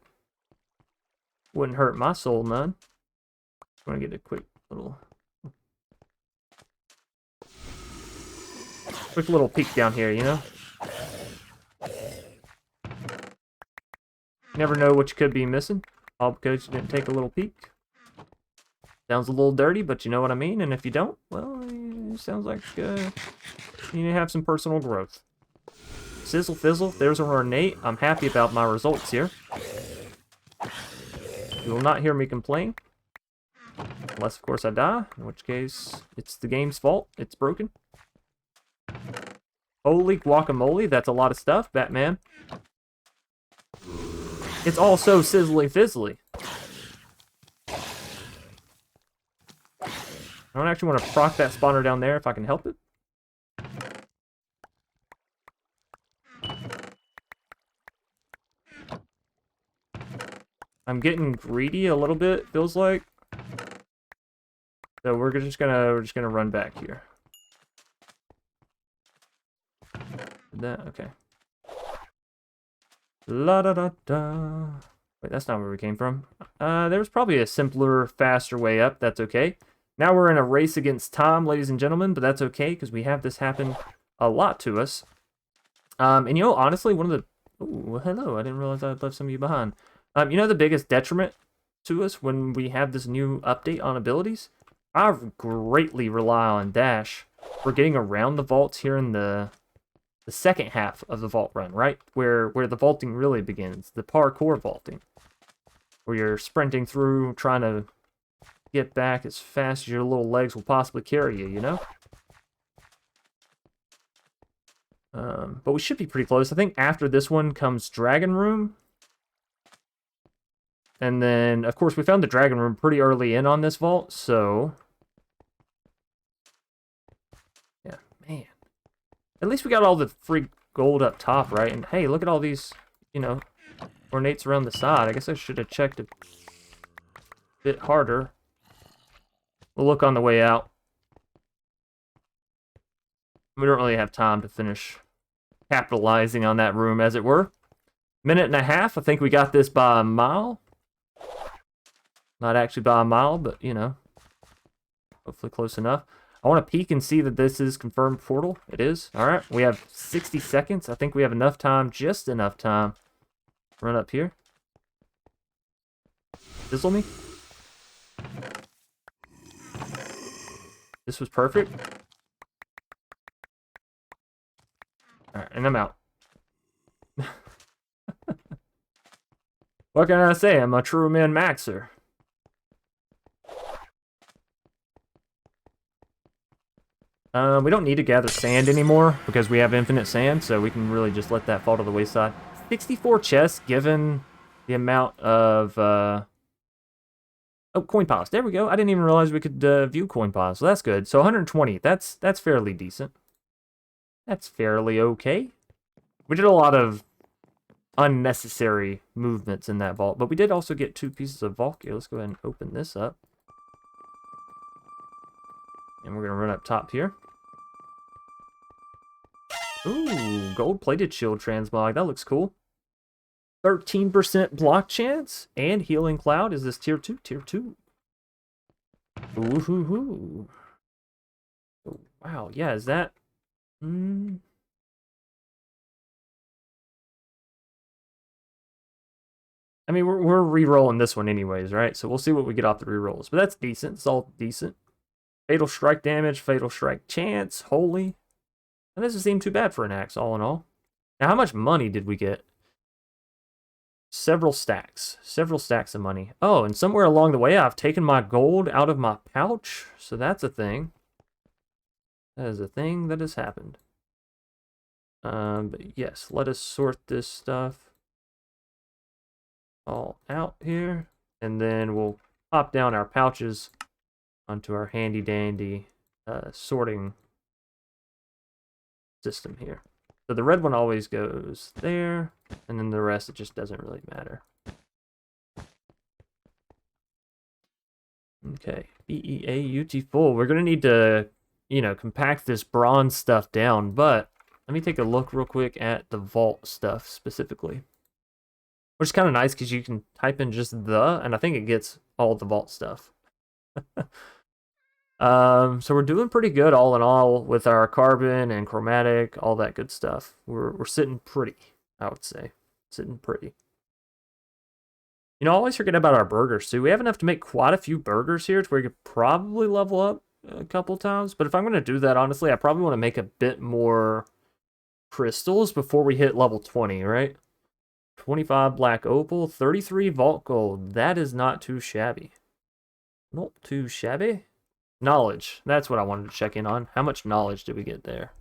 Wouldn't hurt my soul none. I want to get a quick little peek down here, you know? Never know what you could be missing, all because you didn't take a little peek. Sounds a little dirty, but you know what I mean, and if you don't, well, it sounds like you need to have some personal growth. Sizzle fizzle, there's an ornate. I'm happy about my results here. You will not hear me complain. Unless, of course, I die, in which case, it's the game's fault. It's broken. Holy guacamole, that's a lot of stuff, Batman. It's all so sizzly fizzly. I don't actually want to proc that spawner down there if I can help it. I'm getting greedy a little bit, feels like. So we're just gonna run back here. That okay. La da da da. Wait, that's not where we came from. There was probably a simpler, faster way up. That's okay. Now we're in a race against time, ladies and gentlemen, but that's okay because we have this happen a lot to us. And you know, honestly, one of the... Ooh, hello, I didn't realize I'd left some of you behind. You know the biggest detriment to us when we have this new update on abilities? I greatly rely on Dash for getting around the vaults here in the the second half of the vault run, right? Where the vaulting really begins, the parkour vaulting, where you're sprinting through, trying to get back as fast as your little legs will possibly carry you, you know? But we should be pretty close. I think after this one comes Dragon Room. And then, of course, we found the Dragon Room pretty early in on this vault, so... yeah, man. At least we got all the free gold up top, right? And hey, look at all these, you know, ornates around the side. I guess I should have checked a bit harder. We'll look on the way out. We don't really have time to finish capitalizing on that room, as it were. Minute and a half. I think we got this by a mile. Not actually by a mile, but, you know, hopefully close enough. I want to peek and see that this is confirmed portal. It is. All right. We have 60 seconds. I think we have enough time, just enough time. Run up here. Fizzle me. This was perfect. All right, and I'm out. What can I say? I'm a true min maxer. We don't need to gather sand anymore because we have infinite sand, so we can really just let that fall to the wayside. 64 chests given the amount of... oh, coin piles. There we go. I didn't even realize we could view coin piles, so that's good. So 120. That's fairly decent. That's fairly okay. We did a lot of unnecessary movements in that vault, but we did also get 2 pieces of vault gear. Let's go ahead and open this up. And we're going to run up top here. Ooh, gold-plated shield transmog. That looks cool. 13% block chance and healing cloud. Is this tier 2? Tier 2. Ooh-hoo-hoo. Oh, wow, yeah, is that... I mean, we're re-rolling this one anyways, right? So we'll see what we get off the re-rolls. But that's decent. It's all decent. Fatal strike damage, fatal strike chance, holy. That doesn't seem too bad for an axe, all in all. Now, how much money did we get? Several stacks. Several stacks of money. Oh, and somewhere along the way, I've taken my gold out of my pouch. So that's a thing. That is a thing that has happened. But yes, let us sort this stuff all out here. And then we'll pop down our pouches onto our handy-dandy sorting system here. So the red one always goes there, and then the rest, it just doesn't really matter. Okay, BEAUT full. We're going to need to, you know, compact this bronze stuff down, but let me take a look real quick at the vault stuff specifically. Which is kind of nice because you can type in just the, and I think it gets all the vault stuff. So we're doing pretty good all in all with our carbon and chromatic, all that good stuff. We're sitting pretty, I would say. Sitting pretty. You know, I always forget about our burgers too. We have enough to make quite a few burgers here to where you could probably level up a couple times. But if I'm going to do that, honestly, I probably want to make a bit more crystals before we hit level 20, right? 25 black opal, 33 vault gold. That is not too shabby. Not too shabby. Knowledge. That's what I wanted to check in on. How much knowledge did we get there?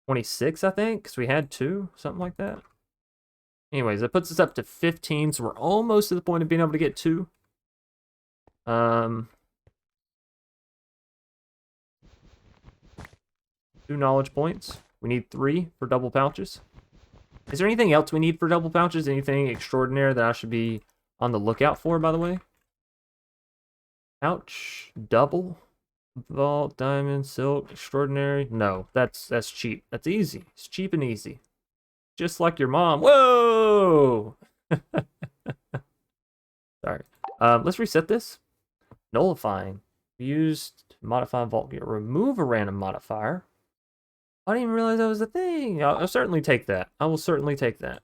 26, I think, because we had 2, something like that. Anyways, that puts us up to 15, so we're almost to the point of being able to get 2. 2 knowledge points. We need 3 for double pouches. Is there anything else we need for double pouches? Anything extraordinary that I should be on the lookout for, by the way? Pouch, double, vault, diamond, silk, extraordinary. No, that's cheap. That's easy. It's cheap and easy. Just like your mom. Whoa! Sorry. Let's reset this. Nullifying. Used modify vault gear. Remove a random modifier. I didn't even realize that was a thing. I'll certainly take that. I will certainly take that.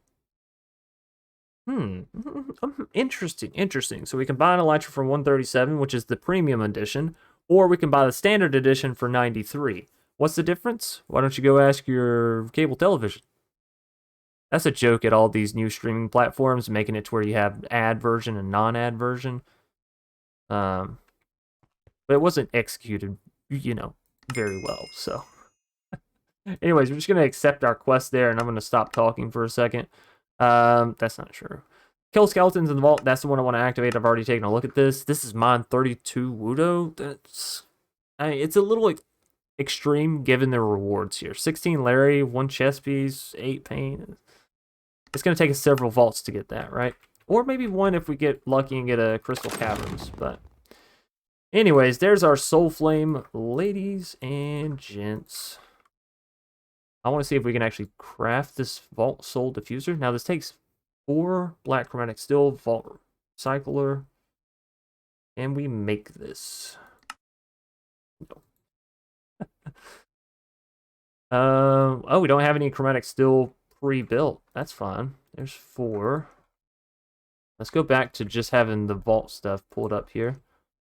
Interesting. So we can buy an elytra for 137, which is the premium edition, or we can buy the standard edition for 93. What's the difference? Why don't you go ask your cable television? That's a joke at all these new streaming platforms, making it to where you have ad version and non-ad version. But it wasn't executed, very well. So, anyways, we're just gonna accept our quest there, and I'm gonna stop talking for a second. That's not true. Kill skeletons in the vault. That's the one I want to activate. I've already taken a look at this. This is mod 32 Wudo. It's a little extreme given the rewards here. 16 Larry, 1 chest piece, 8 paint. It's going to take us several vaults to get that, right? Or maybe 1 if we get lucky and get a Crystal Caverns. But anyways, there's our Soul Flame, ladies and gents. I want to see if we can actually craft this Vault Soul Diffuser. Now, this takes 4 black chromatic steel, Vault Recycler, and we make this. Oh, we don't have any chromatic steel pre-built. That's fine. There's 4. Let's go back to just having the vault stuff pulled up here.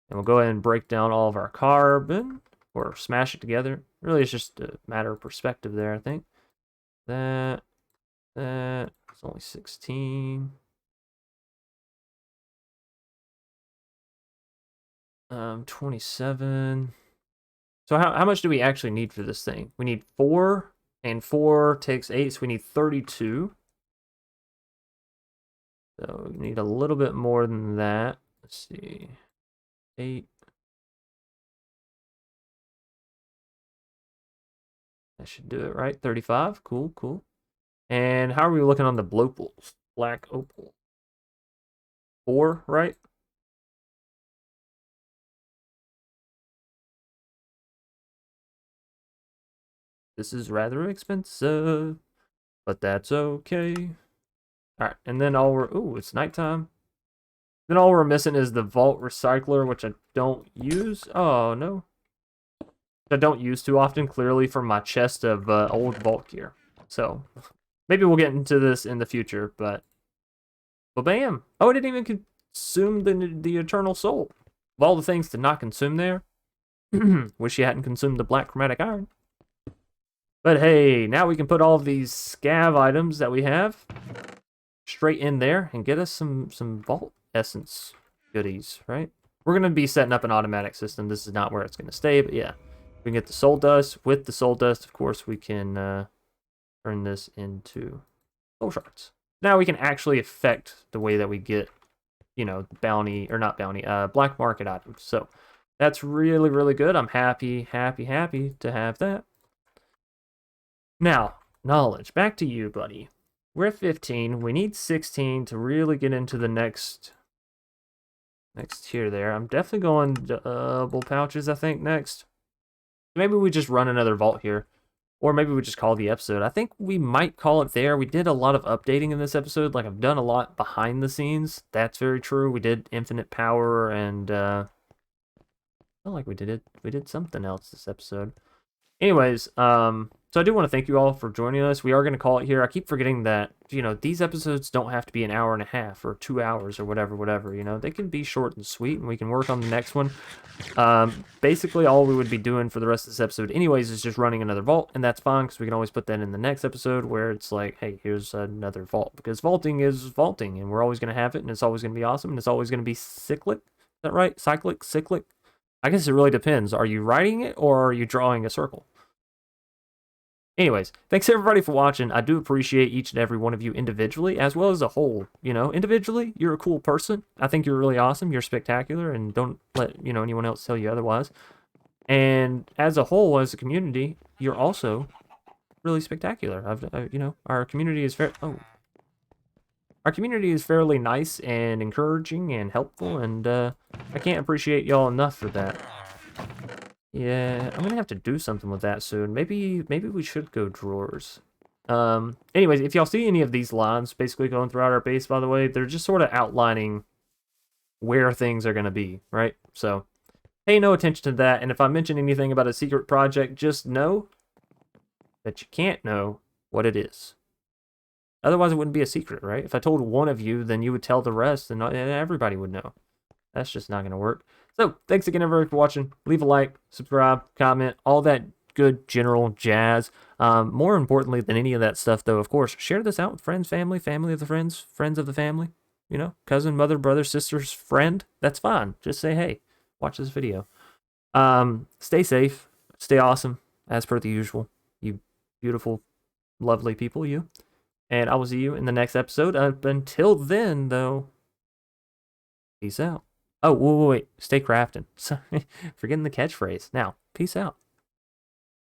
And we'll go ahead and break down all of our carbon, or smash it together. Really, it's just a matter of perspective there, I think. That, it's only 16. 27. So how much do we actually need for this thing? We need 4, and 4 takes 8, so we need 32. So we need a little bit more than that. Let's see. 8. That should do it, right? 35. Cool, cool. And how are we looking on the blopals? Black opal. 4, right? This is rather expensive, but that's okay. Alright, and then ooh, it's nighttime. Then all we're missing is the Vault Recycler, which I don't use. Oh, no. I don't use too often, clearly, for my chest of old Vault gear. So, maybe we'll get into this in the future, but bam! Oh, it didn't even consume the Eternal Soul. Of all the things to not consume there, wish you hadn't consumed the Black Chromatic Iron. But hey, now we can put all of these scav items that we have straight in there and get us some Vault Essence goodies, right? We're going to be setting up an automatic system. This is not where it's going to stay, but yeah. We can get the Soul Dust. With the Soul Dust, of course, we can turn this into Soul Shards. Now we can actually affect the way that we get, bounty, or not bounty, black market items. So that's really, really good. I'm happy to have that. Now, knowledge. Back to you, buddy. We're at 15. We need 16 to really get into the next tier there. I'm definitely going double pouches, I think, next. Maybe we just run another vault here. Or maybe we just call the episode. I think we might call it there. We did a lot of updating in this episode. Like, I've done a lot behind the scenes. That's very true. We did infinite power and I feel like we did something else this episode. Anyways, so I do want to thank you all for joining us. We are going to call it here. I keep forgetting that, these episodes don't have to be an hour and a half or 2 hours or whatever, They can be short and sweet, and we can work on the next one. Basically, all we would be doing for the rest of this episode anyways is just running another vault, and that's fine, because we can always put that in the next episode where it's like, hey, here's another vault. Because vaulting is vaulting, and we're always going to have it, and it's always going to be awesome, and it's always going to be cyclic. Is that right? Cyclic? I guess it really depends. Are you writing it, or are you drawing a circle? Anyways, thanks everybody for watching. I do appreciate each and every one of you individually, as well as a whole. Individually, you're a cool person. I think you're really awesome. You're spectacular, and don't let, anyone else tell you otherwise. And as a whole, as a community, you're also really spectacular. Our community is our community is fairly nice and encouraging and helpful, and I can't appreciate y'all enough for that. Yeah, I'm gonna have to do something with that soon. Maybe we should go drawers. Anyways, if y'all see any of these lines basically going throughout our base, by the way, they're just sort of outlining where things are gonna be, right? So, pay no attention to that, and if I mention anything about a secret project, just know that you can't know what it is. Otherwise, it wouldn't be a secret, right? If I told one of you, then you would tell the rest, and everybody would know. That's just not gonna work. So, thanks again, everybody, for watching. Leave a like, subscribe, comment, all that good general jazz. More importantly than any of that stuff, though, of course, share this out with friends, family, family of the friends, friends of the family. You know, cousin, mother, brother, sister's friend. That's fine. Just say, hey, watch this video. Stay safe. Stay awesome, as per the usual. You beautiful, lovely people, you. And I will see you in the next episode. Until then, though, peace out. Oh, wait. Stay crafting. Sorry, forgetting the catchphrase. Now, peace out.